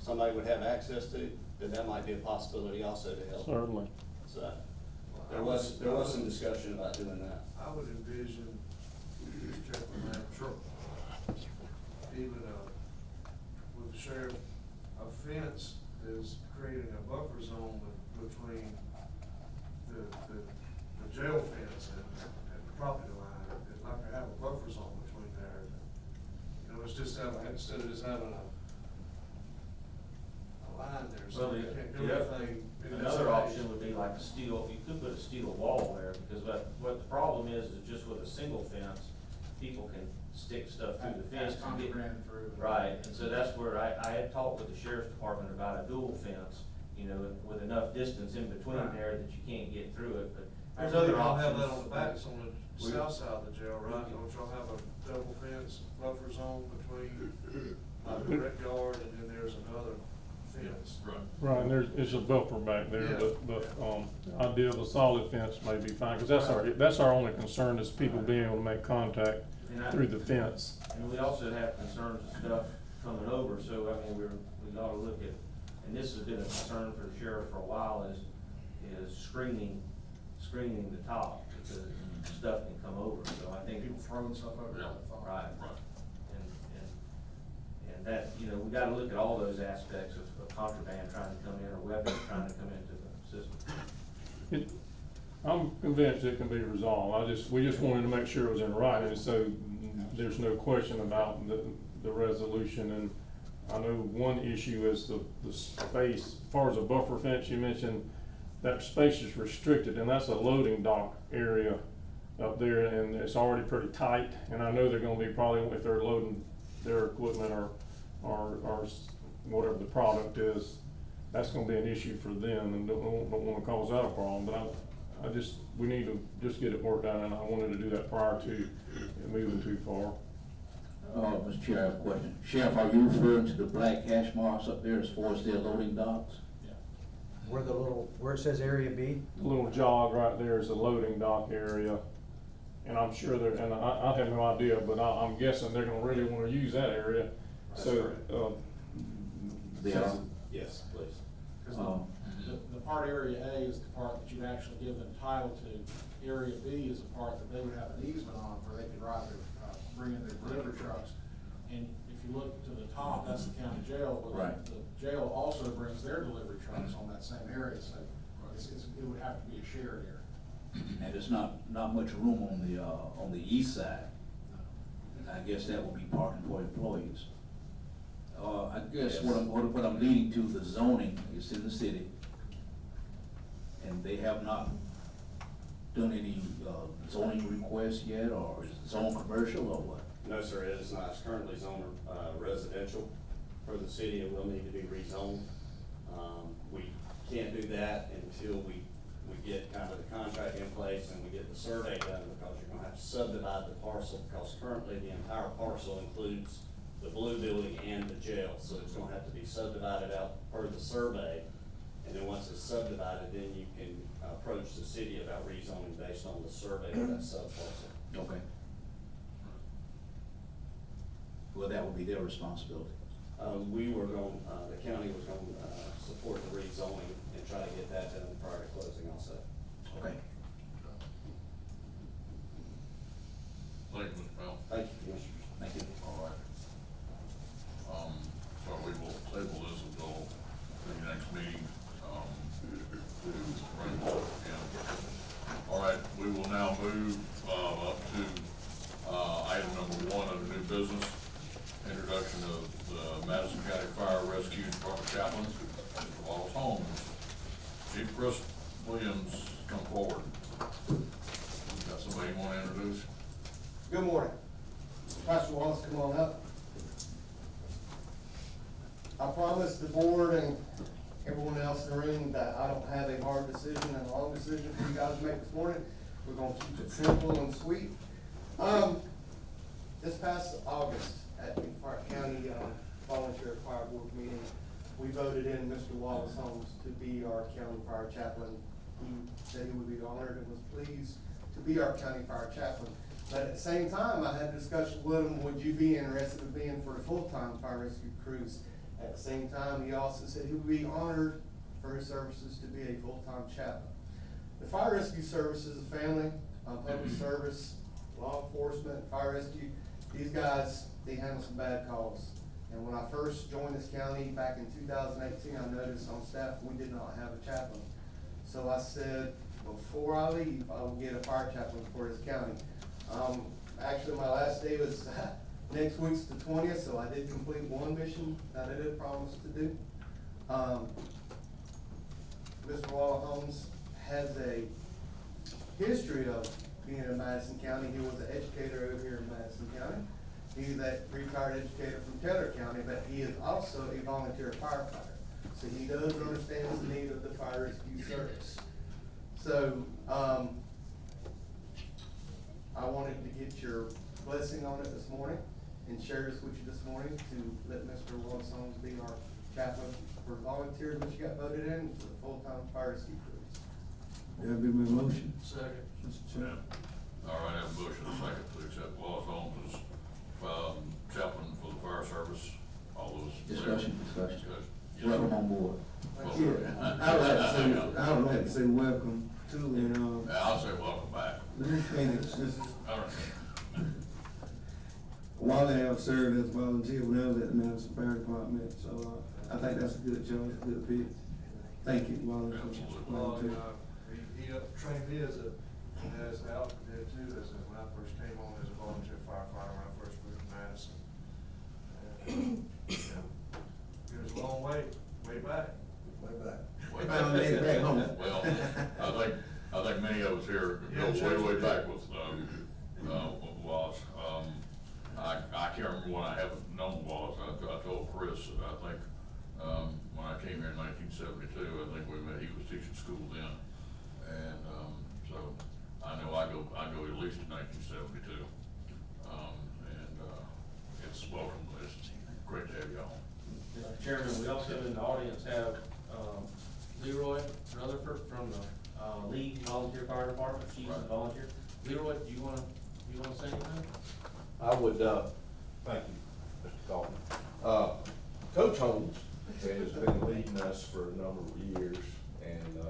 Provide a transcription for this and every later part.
somebody would have access to, then that might be a possibility also to help. Certainly. So, there was some discussion about doing that. I would envision, just check on that. Sure. Even, with the sheriff, a fence is creating a buffer zone between the jail fence and the property line. It'd like to have a buffer zone between there. You know, it's just instead of just having a line there, so Well, you can't do anything. in that Another space. option would be like a steel, you could put a steel wall there, because what the problem is just with a single fence, people can stick stuff through the fence. Pass and get- contraband through. Right, and so that's where I had talked with the sheriff's department about a dual fence, you know, with enough distance in between Right. there that you can't get through it, but I there's believe other y'all options. have that on the back, it's on the We- south side of the jail, right? Don't y'all have a double fence buffer zone between the rec yard and then there's another fence? Right. Right, and it's a buffer back there, Yeah. the idea of a solid fence may be fine, cause that's our only concern is people being able to make contact And I- through the fence. And we also have concerns of stuff coming over, so I mean, we ought to look at, and this has been a concern for the sheriff for a while, is screening the top, because stuff can come over, so I think. People throwing stuff over Yeah. the phone. Right. Right. And that, you know, we gotta look at all those aspects of contraband trying to come in, or weapons trying to come into the system. I'm convinced it can be resolved, we just wanted to make sure it was in writing, so there's no question about the resolution, and I know one issue is the space, as far as a buffer fence, you mentioned, that space is restricted, and that's a loading dock area up there, and it's already pretty tight, and I know they're gonna be probably, if they're loading their equipment or whatever the product is, that's gonna be an issue for them, and don't wanna cause that a problem, but we need to just get it worked out, and I wanted to do that prior to it moving too far. Mr. Chair, I have a question. Sheriff, are you referring to the black hash marks up there as far as their loading docks? Where it says Area B? The little jog right there is a loading dock area, and I'm sure they're, and I have no idea, but I'm guessing they're gonna really wanna use that area, so, They are? Yes, please. Cause Um, the part Area A is the part that you actually give them title to. Area B is the part that they would have an easement on where they could ride their, bring in their delivery trucks. And if you look to the top, that's the county jail, but Right. the jail also brings their delivery trucks on that same area, so it would have to be a shared area. And there's not much room on the east side. I guess that would be parking for employees. I guess what I'm leading to, the zoning is in the city, and they have not done any, zoning requests yet, or is it zone commercial, or what? No, sir, it is not. It's currently zoned residential for the city. It will need to be rezoned. We can't do that until we get kind of the contract in place and we get the survey done, because you're gonna have to subdivide the parcel, because currently the entire parcel includes the blue building and the jail, so it's gonna have to be subdivided out per the survey. And then once it's subdivided, then you can approach the city about rezoning based on the survey of that sub-parcel. Okay. Well, that would be their responsibility. We were going, the county was going to support the rezoning and try to get that done prior to closing also. Okay. Thank you, Mr. Powell. Thank you, Commissioners. Thank you. All right. So we will table this until the next meeting, to bring this up again. All right, we will now move, up to, item number 1 under new business. Introduction of the Madison County Fire Rescue Department Chaplain, Mr. Wallace Holmes. Chief Chris Williams, come forward. Got somebody you wanna introduce? Good morning. Pastor Wallace, come on up. I promised the board and everyone else in the room that I don't have a hard decision and a long decision for you guys to make this morning. We're gonna keep it simple and sweet. This past August at the Park County Volunteer Fire Board meeting, we voted in Mr. Wallace Holmes to be our county fire chaplain. He said he would be honored and was pleased to be our county fire chaplain. But at the same time, I had a discussion with him, would you be interested in being for a full-time fire rescue crews? At the same time, he also said he would be honored for his services to be a full-time chaplain. The fire rescue service is a family, public service, law enforcement, fire rescue. These guys, they handle some bad calls. And when I first joined this county back in 2018, I noticed on staff, we did not have a chaplain. So I said, before I leave, I will get a fire chaplain for this county. Actually, my last day was next week's the 20th, so I did complete one mission that I did promise to do. Mr. Walla Holmes has a history of being in Madison County. He was an educator over here in Madison County. He's a retired educator from Taylor County, but he is also a volunteer firefighter. So he does understand the need of the fire rescue service. So, I wanted to get your blessing on it this morning and share this with you this morning to let Mr. Wallace Holmes be our chaplain for volunteers, which you got voted in for the full-time fire rescue crews. That'll be my motion. Second. Mr. Chairman. All right, I have a motion and a second to accept Wallace Holmes as, chaplain for the fire service. All those. in favor? Discussion. Yes, Welcome sir. on board. Well, Yeah, I would like to say welcome to, and, Yeah, I'll say welcome back. let me finish, this, All right. Wally have served as volunteer when I was at the Madison Fire Department, so, I think that's a good choice, a good pick. Thank you, Wally, for Absolutely. volunteering. He trained me as Al did too, when I first came on as a volunteer firefighter, when I first moved to Madison. And, it was a long way back. Way back. Way Well, maybe back home. Well, I think many of us here Yeah, go way sure. back with, Wallace. I can't remember when I haven't known Wallace. I told Chris that I think, when I came here in 1972, I think we met, he was teaching school then. And, so I know I go at least to 1972. It's welcome, it's great to have you on. Chairman, we also in the audience have, Leroy Rutherford from the, League Volunteer Fire Department. He's a Right. volunteer. Leroy, do you wanna say anything? I would, thank you, Mr. Kaufman. Coach Holmes has been leading us for a number of years, and,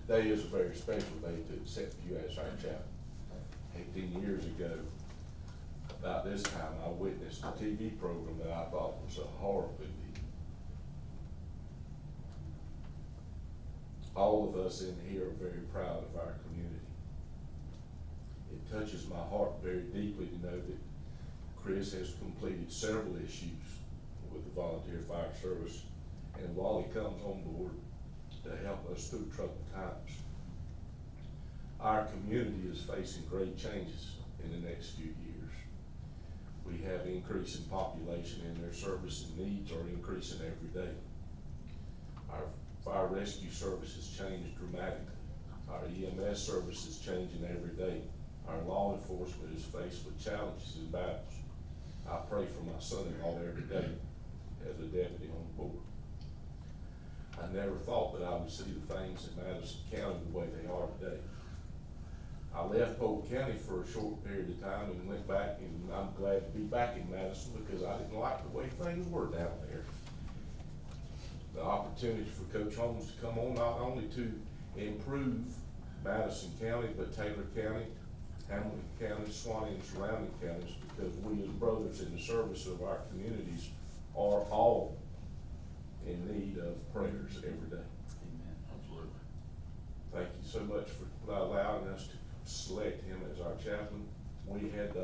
today is a very special day to accept you as our chaplain. 18 years ago, about this time, I witnessed a TV program that I thought was a horribly deep. All of us in here are very proud of our community. It touches my heart very deeply to know that Chris has completed several issues with the volunteer fire service, and Wally comes on board to help us through troubled times. Our community is facing great changes in the next few years. We have increasing population, and their service and needs are increasing every day. Our fire rescue service has changed dramatically. Our EMS service is changing every day. Our law enforcement is faced with challenges and battles. I pray for my son-in-law every day as a deputy on the board. I never thought that I would see the things in Madison County the way they are today. I left Polk County for a short period of time and went back, and I'm glad to be back in Madison because I didn't like the way things were down there. The opportunity for Coach Holmes to come on, not only to improve Madison County, but Taylor County, Hamilton County, Swanee, and surrounding counties, because we as brothers in the service of our communities are all in need of prayers every day. Amen. Absolutely. Thank you so much for allowing us to select him as our chaplain. We had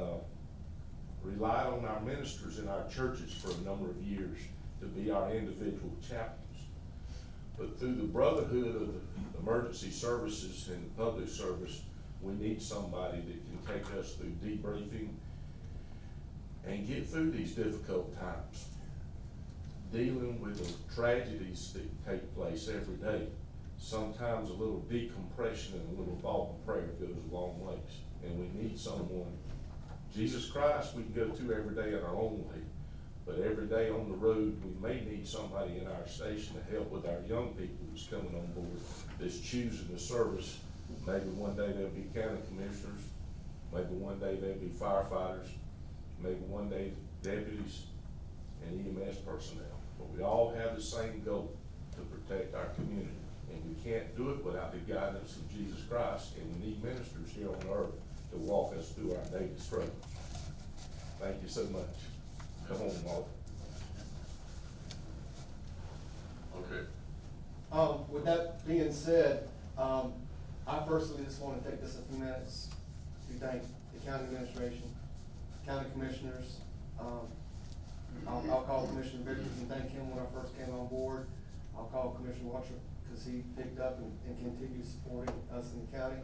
relied on our ministers in our churches for a number of years to be our individual chaplains. But through the brotherhood of the emergency services and the public service, we need somebody that can take us through debriefing and get through these difficult times. Dealing with the tragedies that take place every day, sometimes a little decompression and a little thought and prayer goes a long ways. And we need someone, Jesus Christ we can go to every day in our own way, but every day on the road, we may need somebody in our station to help with our young people that's coming on board, that's choosing the service. Maybe one day they'll be county commissioners, maybe one day they'll be firefighters, maybe one day deputies and EMS personnel. but we all have the same goal, to protect our community. And we can't do it without the guidance of Jesus Christ, and we need ministers here on earth to walk us through our daily struggles. Thank you so much. Come on, Mark. Okay. With that being said, I personally just want to take this a few minutes to thank the county administration, county commissioners. I'll call Commissioner Vickers and thank him when I first came on board. I'll call Commissioner Watcher because he picked up and continues supporting us in the county.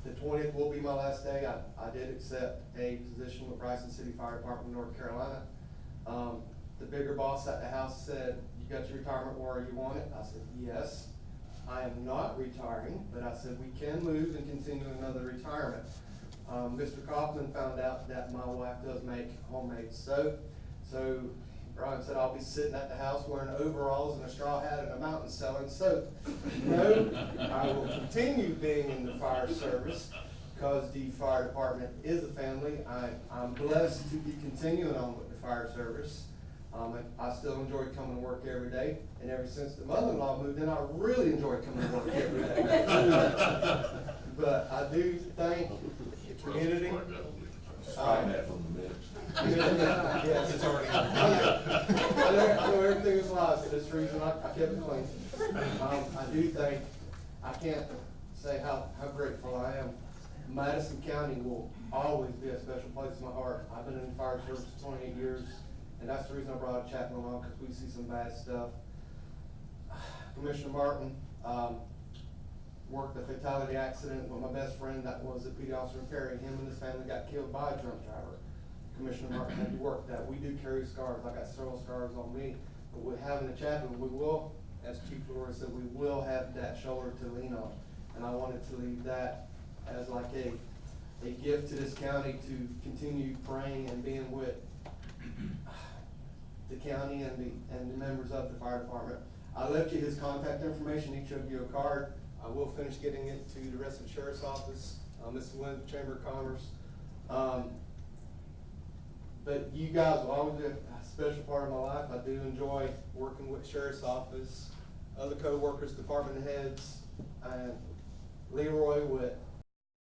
The 20th will be my last day. I did accept a position with Bryson City Fire Department, North Carolina. The bigger boss at the house said, "You got your retirement where you want it?" I said, "Yes." I am not retiring, but I said, we can move and continue another retirement. Mr. Kaufman found out that my wife does make homemade soap. So Brian said, I'll be sitting at the house wearing overalls and a straw hat and a mountain selling soap. No, I will continue being in the fire service because the fire department is a family. I'm blessed to be continuing on with the fire service. I still enjoy coming to work every day, and ever since the mother-in-law moved in, I really enjoy coming to work every day. But I do thank the community. Strike that from the minutes. Yes, it's already. I know everything is lies, for this reason I kept it clean. I do think, I can't say how grateful I am. Madison County will always be a special place in my heart. I've been in the fire service for 28 years, and that's the reason I brought Chapman along, because we see some bad stuff. Commissioner Martin, worked a fatality accident with my best friend that was a PD officer in Perry. Him and his family got killed by a drunk driver. Commissioner Martin had to work that. We do carry scars. I got several scars on me. But with having a chaplain, we will, as Chief Laura said, we will have that shoulder to lean on. And I wanted to leave that as like a gift to this county to continue praying and being with the county and the members of the fire department. I left you his contact information, each of you a card. I will finish getting it to the rest of the sheriff's office, Mr. Lynn, Chamber of Commerce. But you guys will always be a special part of my life. I do enjoy working with sheriff's office, other co-workers, department heads, and Leroy with